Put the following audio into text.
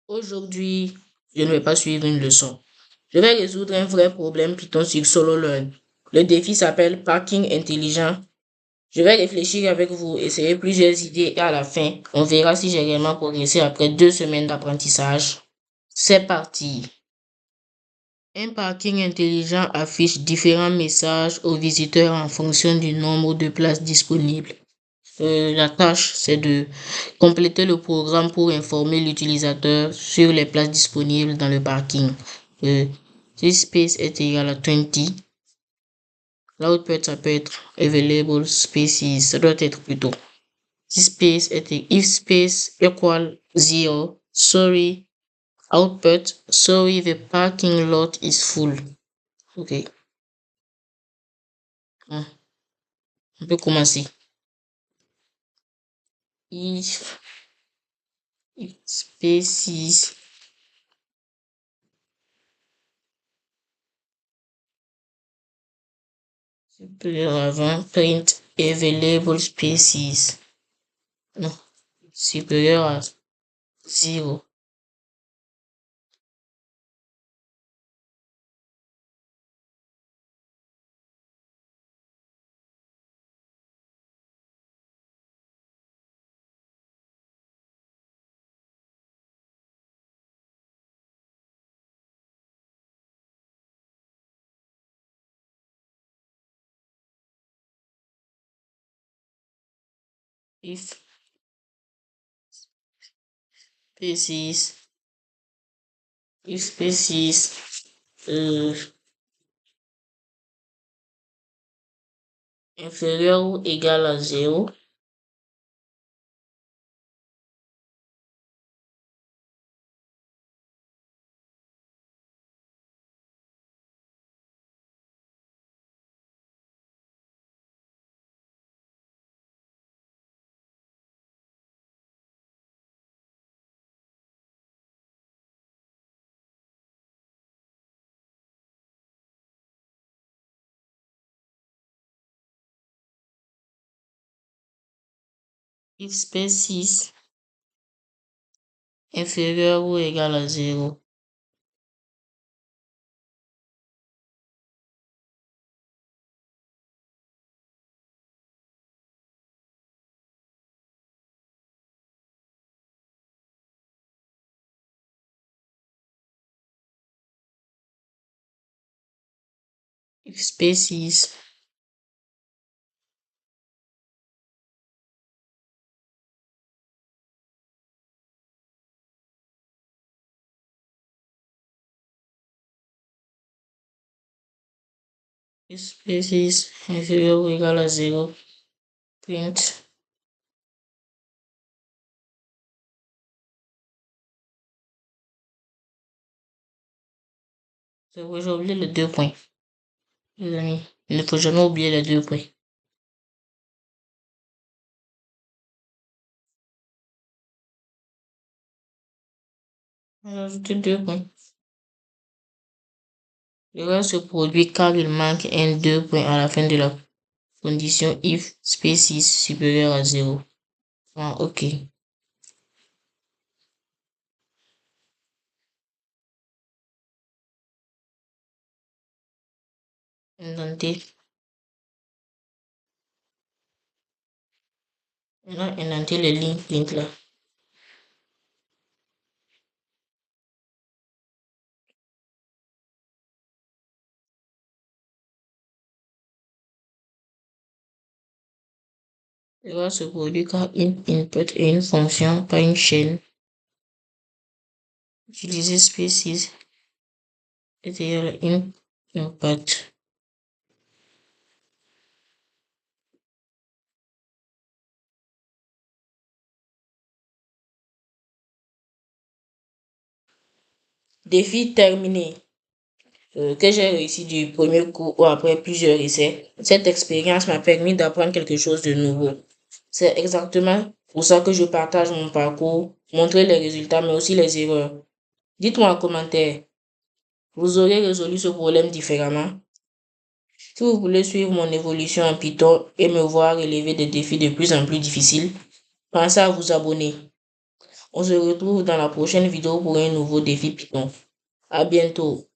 Aujourd'hui, je ne vais pas suivre une leçon. Je vais résoudre un vrai problème Python sur SoloLearn. Le défi s'appelle Parking intelligent. Je vais réfléchir avec vous, essayer plusieurs idées et à la fin, on verra si j'ai réellement progressé après 2 semaines d'apprentissage. C'est parti. Un parking intelligent affiche différents messages aux visiteurs en fonction du nombre de places disponibles. La tâche, c'est de compléter le programme pour informer l'utilisateur sur les places disponibles dans le parking. Si space est égal à 20, l'output, ça peut être available spaces, ça doit être plutôt. Si space est if space equal 0, sorry, output, sorry, the parking lot is full. Ok. On peut commencer. If spaces supérieur à 20, print available spaces. Non, supérieur à 0. If spaces, if spaces inférieur ou égal à 0, if spaces inférieur ou égal à 0. If spaces spaces inférieur ou égal à 0, print j'ai oublié les 2 points. Les amis, il ne faut jamais oublier les 2 points. On va ajouter 2 points. L'erreur se produit car il manque un 2 points à la fin de la condition if spaces supérieur à 0. Ah, ok. Indenter. Maintenant, indenter les lignes print là. L'erreur se produit car une input est une fonction, pas une chaîne. Utiliser spaces est égal à une input. Défi terminé. Que j'ai réussi du premier coup ou après plusieurs essais. Cette expérience m'a permis d'apprendre quelque chose de nouveau. C'est exactement pour ça que je partage mon parcours, montrer les résultats mais aussi les erreurs. Dites-moi en commentaire, vous aurez résolu ce problème différemment? Si vous voulez suivre mon évolution en Python et me voir relever des défis de plus en plus difficiles, pensez à vous abonner. On se retrouve dans la prochaine vidéo pour un nouveau défi Python. À bientôt.